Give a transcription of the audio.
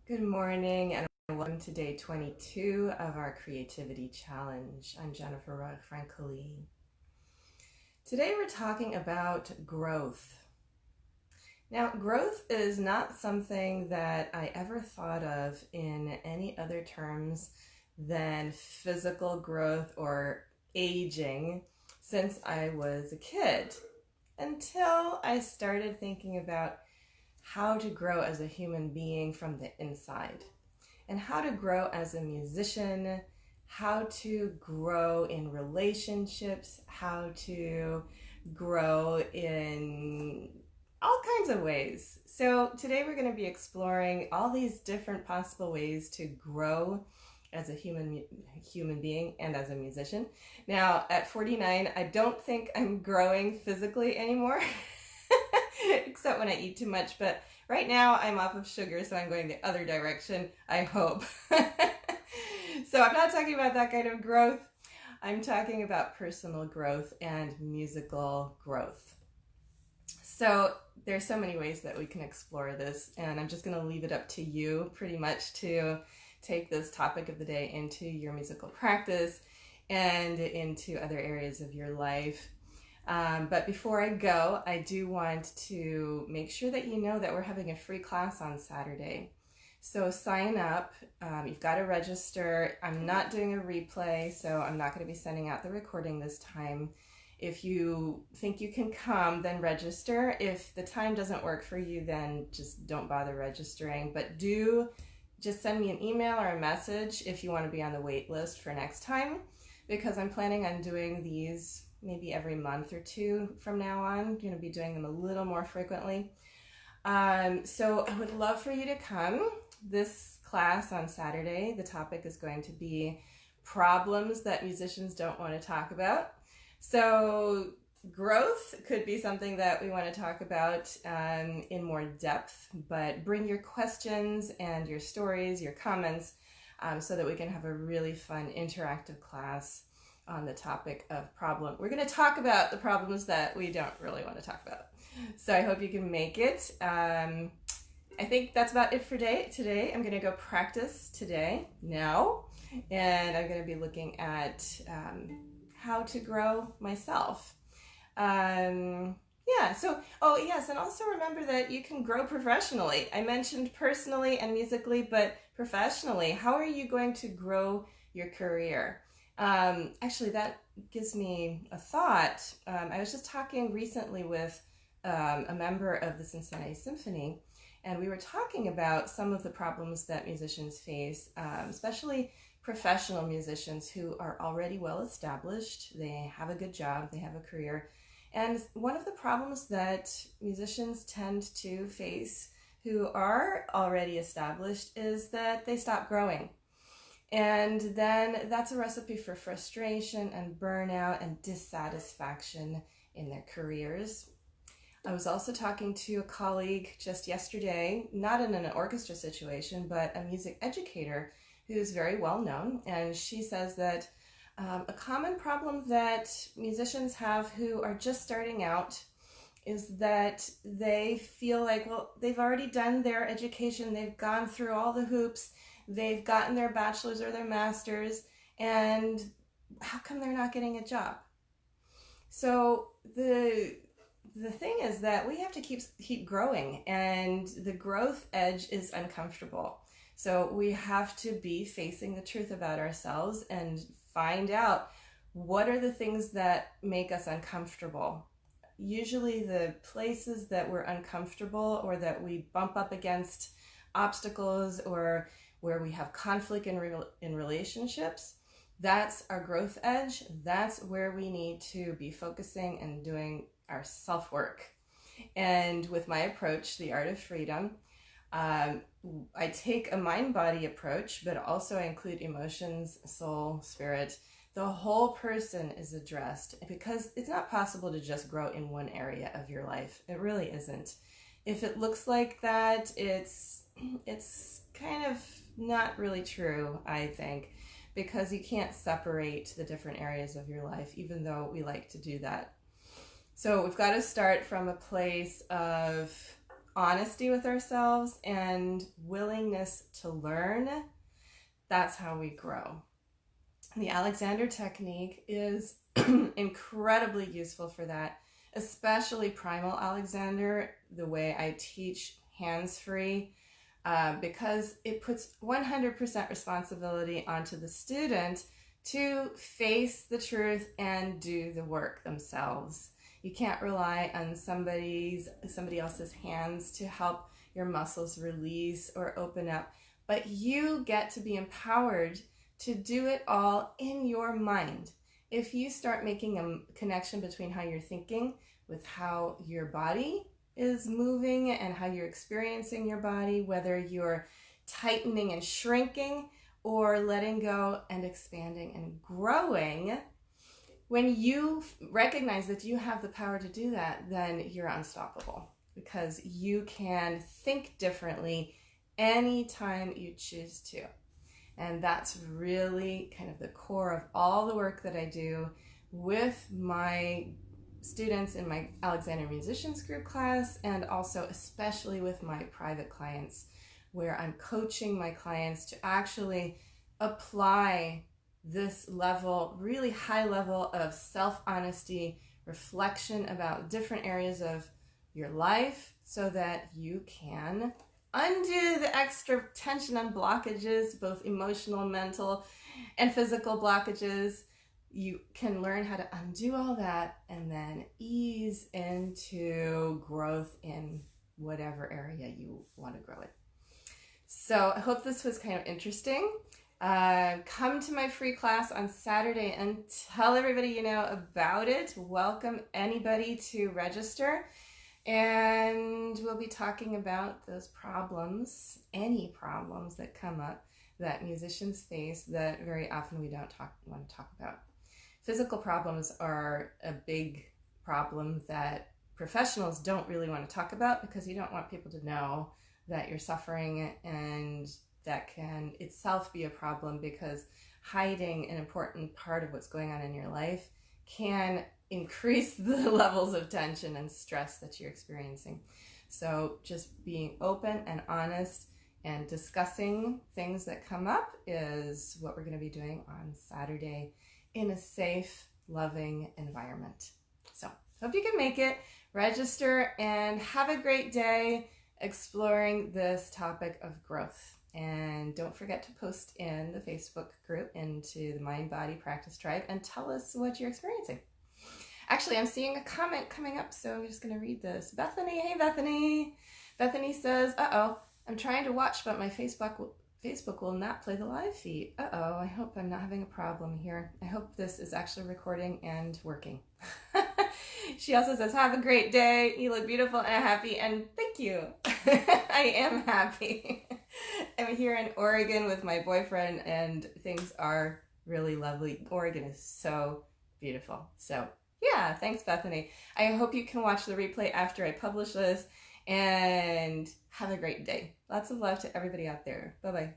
Good morning and welcome to day 22 of our Creativity Challenge. I'm Jennifer Roig-Francolí. Today we're talking about growth. Now, growth is not something that I ever thought of in any other terms than physical growth or aging since I was a kid, until I started thinking about how to grow as a human being from the inside, and how to grow as a musician, how to grow in relationships, how to grow in all kinds of ways. So today we're going to be exploring all these different possible ways to grow as a human being and as a musician. Now, at 49, I don't think I'm growing physically anymore. Except when I eat too much, but right now I'm off of sugar, so I'm going the other direction, I hope. So I'm not talking about that kind of growth. I'm talking about personal growth and musical growth. So there's so many ways that we can explore this, and I'm just going to leave it up to you pretty much to take this topic of the day into your musical practice and into other areas of your life. But before I go, I do want to make sure that you know that we're having a free class on Saturday. So sign up. You've got to register. I'm not doing a replay, so I'm not going to be sending out the recording this time. If you think you can come, then register. If the time doesn't work for you, then just don't bother registering. But do just send me an email or a message if you want to be on the wait list for next time, because I'm planning on doing these maybe every month or two from now on. I'm going to be doing them a little more frequently. So I would love for you to come. This class on Saturday, the topic is going to be problems that musicians don't want to talk about. So growth could be something that we want to talk about in more depth, but bring your questions and your stories, your comments, so that we can have a really fun interactive class on the topic of problem. We're going to talk about the problems that we don't really want to talk about. So I hope you can make it. I think that's about it for today. I'm going to go practice today now, and I'm going to be looking at how to grow myself. Oh yes, and also remember that you can grow professionally. I mentioned personally and musically, but professionally, how are you going to grow your career? Actually, that gives me a thought. I was just talking recently with a member of the Cincinnati Symphony, and we were talking about some of the problems that musicians face, especially professional musicians who are already well established. They have a good job, they have a career. And one of the problems that musicians tend to face who are already established is that they stop growing. And then that's a recipe for frustration and burnout and dissatisfaction in their careers. I was also talking to a colleague just yesterday, not in an orchestra situation, but a music educator who's very well known. And she says that a common problem that musicians have who are just starting out is that they feel like, well, they've already done their education, they've gone through all the hoops, they've gotten their bachelor's or their master's, and how come they're not getting a job? So the thing is that we have to keep growing, and the growth edge is uncomfortable. So we have to be facing the truth about ourselves and find out what are the things that make us uncomfortable. Usually the places that we're uncomfortable or that we bump up against obstacles or where we have conflict in relationships, that's our growth edge. That's where we need to be focusing and doing our self-work. And with my approach, the art of freedom, I take a mind-body approach, but also I include emotions, soul, spirit. The whole person is addressed, because it's not possible to just grow in one area of your life. It really isn't. If it looks like that, it's kind of not really true, I think, because you can't separate the different areas of your life, even though we like to do that. So we've got to start from a place of honesty with ourselves and willingness willingness to learn, that's how we grow. The Alexander technique is incredibly useful for that, especially primal Alexander, the way I teach hands-free, because it puts 100% responsibility onto the student to face the truth and do the work themselves. You can't rely on somebody else's hands to help your muscles release or open up, but you get to be empowered to do it all in your mind. If you start making a connection between how you're thinking with how your body is moving and how you're experiencing your body, whether you're tightening and shrinking or letting go and expanding and growing, when you recognize that you have the power to do that, then you're unstoppable, because you can think differently anytime you choose to. And that's really kind of the core of all the work that I do with my students in my Alexander Musicians Group class, and also especially with my private clients, where I'm coaching my clients to actually apply this level, really high level of self-honesty, reflection about different areas of your life, so that you can undo the extra tension and blockages, both emotional, mental, and physical blockages. You can learn how to undo all that and then ease into growth in whatever area you want to grow in. So I hope this was kind of interesting. Come to my free class on Saturday and tell everybody you know about it. Welcome anybody to register. And we'll be talking about those problems, any problems that come up that musicians face that very often we don't want to talk about. Physical problems are a big problem that professionals don't really want to talk about, because you don't want people to know that you're suffering, and that can itself be a problem, because hiding an important part of what's going on in your life can increase the levels of tension and stress that you're experiencing. So just being open and honest and discussing things that come up is what we're going to be doing on Saturday in a safe, loving environment. So hope you can make it. Register and have a great day exploring this topic of growth. And don't forget to post in the Facebook group into the Mind Body Practice Tribe and tell us what you're experiencing. Actually, I'm seeing a comment coming up, so I'm just going to read this. Bethany, hey Bethany. Bethany says, uh-oh, I'm trying to watch, but my Facebook will not play the live feed. Uh-oh, I hope I'm not having a problem here. I hope this is actually recording and working. She also says, have a great day. You look beautiful and happy, and thank you. I am happy. I'm here in Oregon with my boyfriend, and things are really lovely. Oregon is so beautiful. So yeah, thanks, Bethany. I hope you can watch the replay after I publish this, and have a great day. Lots of love to everybody out there. Bye-bye.